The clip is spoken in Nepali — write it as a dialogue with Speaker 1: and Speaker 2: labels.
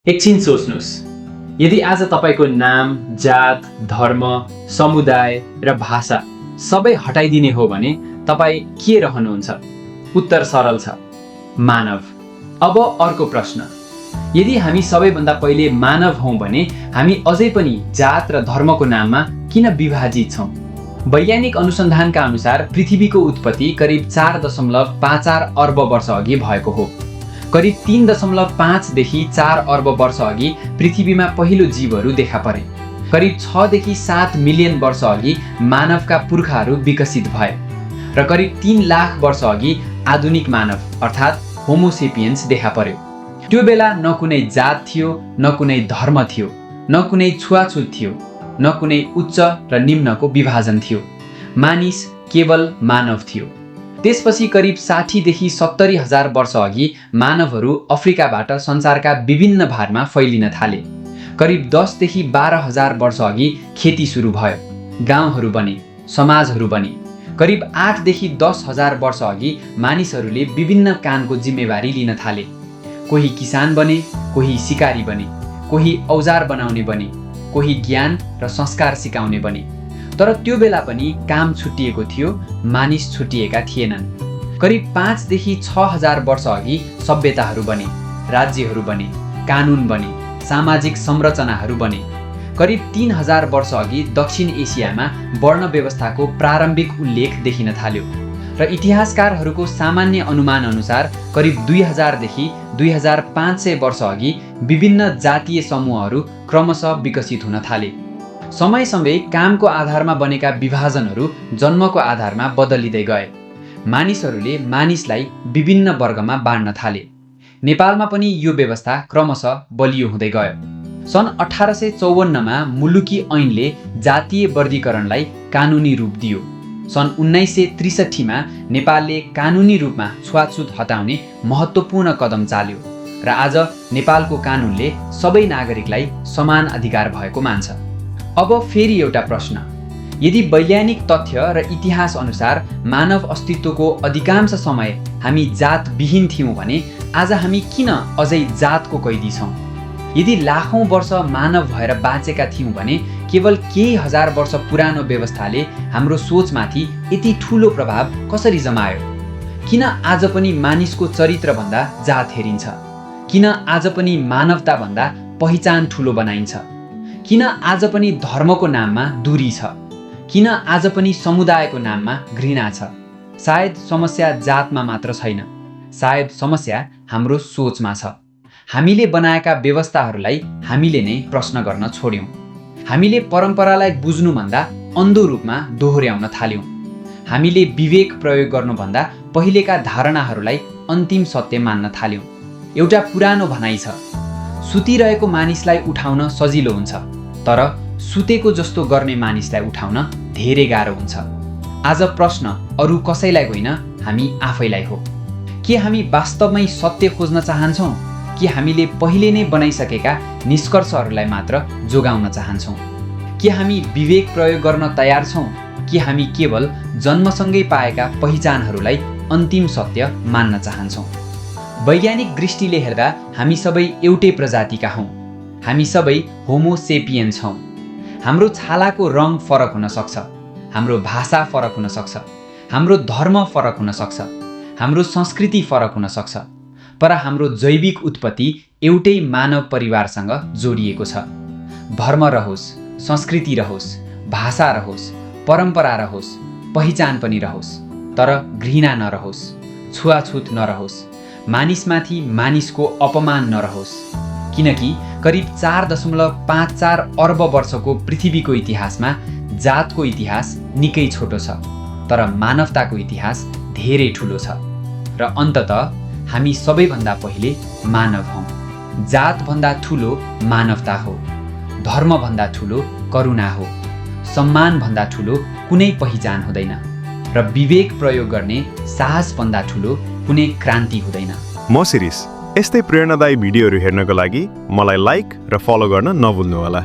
Speaker 1: एकछिन सोच्नुहोस्, यदि आज तपाईको नाम, जात, धर्म, समुदाय र भाषा सबै हटाइदिने हो भने तपाईँ के रहनुहुन्छ? उत्तर सरल छ, मानव। अब अर्को प्रश्न, यदि हामी सबैभन्दा पहिले मानव हौं भने हामी अझै पनि जात र धर्मको नाममा किन विभाजित छौं? वैज्ञानिक अनुसन्धानका अनुसार पृथ्वीको उत्पत्ति करिब 4.54 अर्ब वर्ष अघि भएको हो। करिब 3.5 देखि 4 अर्ब वर्ष अघि पृथ्वीमा पहिलो जीवहरू देखा परे। करिब 6 देखि 7 मिलियन वर्ष अघि मानवका पुर्खाहरू विकसित भए र करिब 3 लाख वर्ष अघि आधुनिक मानव अर्थात् होमो सेपियन्स देखा पर्यो। त्यो बेला न कुनै जात थियो, न कुनै धर्म थियो, न कुनै छुवाछुत थियो, न कुनै उच्च र निम्नको विभाजन थियो। मानिस केवल मानव थियो। त्यसपछि करिब 60 देखि 70 हजार वर्ष अघि मानवहरू अफ्रिकाबाट संसारका विभिन्न भागमा फैलिन थाले। करिब 10 देखि 12 हजार वर्ष अघि खेती सुरु भयो, गाउँहरू बने, समाजहरू बने। करिब 8 देखि 10 हजार वर्ष अघि मानिसहरूले विभिन्न कामको जिम्मेवारी लिन थाले। कोही किसान बने, कोही सिकारी बने, कोही औजार बनाउने बने, कोही ज्ञान र संस्कार सिकाउने बने। तर त्यो बेला पनि काम छुट्टिएको थियो, मानिस छुट्टिएका थिएनन्। करिब 5 देखि 6 हजार वर्ष अघि सभ्यताहरू बने, राज्यहरू बने, कानुन बने, सामाजिक संरचनाहरू बने। करिब 3000 वर्ष अघि दक्षिण एसियामा वर्ण व्यवस्थाको प्रारम्भिक उल्लेख देखिन थाल्यो र इतिहासकारहरूको सामान्य अनुमान अनुसार करिब 2000 देखि 2500 वर्ष अघि विभिन्न जातीय समूहहरू क्रमशः विकसित हुन थाले। समयसँगै कामको आधारमा बनेका विभाजनहरू जन्मको आधारमा बदलिँदै गए। मानिसहरूले मानिसलाई विभिन्न वर्गमा बाँड्न थाले। नेपालमा पनि यो व्यवस्था क्रमशः बलियो हुँदै गयो। सन् 1854 मा मुलुकी ऐनले जातीय वर्गीकरणलाई कानुनी रूप दियो। सन् 1963 मा नेपालले कानुनी रूपमा छुवाछुत हटाउने महत्त्वपूर्ण कदम चाल्यो र आज नेपालको कानुनले सबै नागरिकलाई समान अधिकार भएको मान्छ। अब फेरि एउटा प्रश्न, यदि वैज्ञानिक तथ्य र इतिहास अनुसार मानव अस्तित्वको अधिकांश समय हामी जातविहीन थियौँ भने आज हामी किन अझै जातको कैदी छौँ? यदि लाखौं वर्ष मानव भएर बाँचेका थियौँ भने केवल केही हजार वर्ष पुरानो व्यवस्थाले हाम्रो सोचमाथि यति ठुलो प्रभाव कसरी जमायो? किन आज पनि मानिसको चरित्रभन्दा जात हेरिन्छ? किन आज पनि मानवताभन्दा पहिचान ठुलो बनाइन्छ? किन आज पनि धर्मको नाममा दूरी छ? किन आज पनि समुदायको नाममा घृणा छ? सायद समस्या जातमा मात्र छैन, सायद समस्या हाम्रो सोचमा छ। हामीले बनाएका व्यवस्थाहरूलाई हामीले नै प्रश्न गर्न छोड्यौं। हामीले परम्परालाई बुझ्नुभन्दा अन्धो रूपमा दोहोर्याउन थाल्यौं। हामीले विवेक प्रयोग गर्नुभन्दा पहिलेका धारणाहरूलाई अन्तिम सत्य मान्न थाल्यौं। एउटा पुरानो भनाइ छ, सुतिरहेको मानिसलाई उठाउन सजिलो हुन्छ, तर सुतेको जस्तो गर्ने मानिसलाई उठाउन धेरै गाह्रो हुन्छ। आज प्रश्न अरू कसैलाई होइन, हामी आफैलाई हो। के हामी वास्तवमै सत्य खोज्न चाहन्छौँ कि हामीले पहिले नै बनाइसकेका निष्कर्षहरूलाई मात्र जोगाउन चाहन्छौँ? के हामी विवेक प्रयोग गर्न तयार छौँ कि हामी केवल जन्मसँगै पाएका पहिचानहरूलाई अन्तिम सत्य मान्न चाहन्छौँ? वैज्ञानिक दृष्टिले हेर्दा हामी सबै एउटै प्रजातिका हौँ। हामी सबै होमो सेपियन्स हौँ। हाम्रो छालाको रङ फरक हुन सक्छ, हाम्रो भाषा फरक हुन सक्छ, हाम्रो धर्म फरक हुन सक्छ, हाम्रो संस्कृति फरक हुन सक्छ, पर हाम्रो जैविक उत्पत्ति एउटै मानव परिवारसँग जोडिएको छ। धर्म रहोस्, संस्कृति रहोस्, भाषा रहोस्, परम्परा रहोस्, पहिचान पनि रहोस्, तर घृणा नरहोस्, छुवाछुत नरहोस्, मानिसमाथि मानिसको अपमान नरहोस्। किनकि करिब 4.54 अर्ब वर्षको पृथ्वीको इतिहासमा जातको इतिहास निकै छोटो छ, तर मानवताको इतिहास धेरै ठुलो छ। र अन्ततः हामी सबैभन्दा पहिले मानव हौँ। जातभन्दा ठुलो मानवता हो, धर्मभन्दा ठुलो करुणा हो, सम्मानभन्दा ठुलो कुनै पहिचान हुँदैन र विवेक प्रयोग गर्ने साहसभन्दा ठुलो कुनै क्रान्ति हुँदैन।
Speaker 2: म शिरीष, यस्तै प्रेरणादायी भिडियोहरू हेर्नको लागि मलाई लाइक र फलो गर्न नभुल्नुहोला।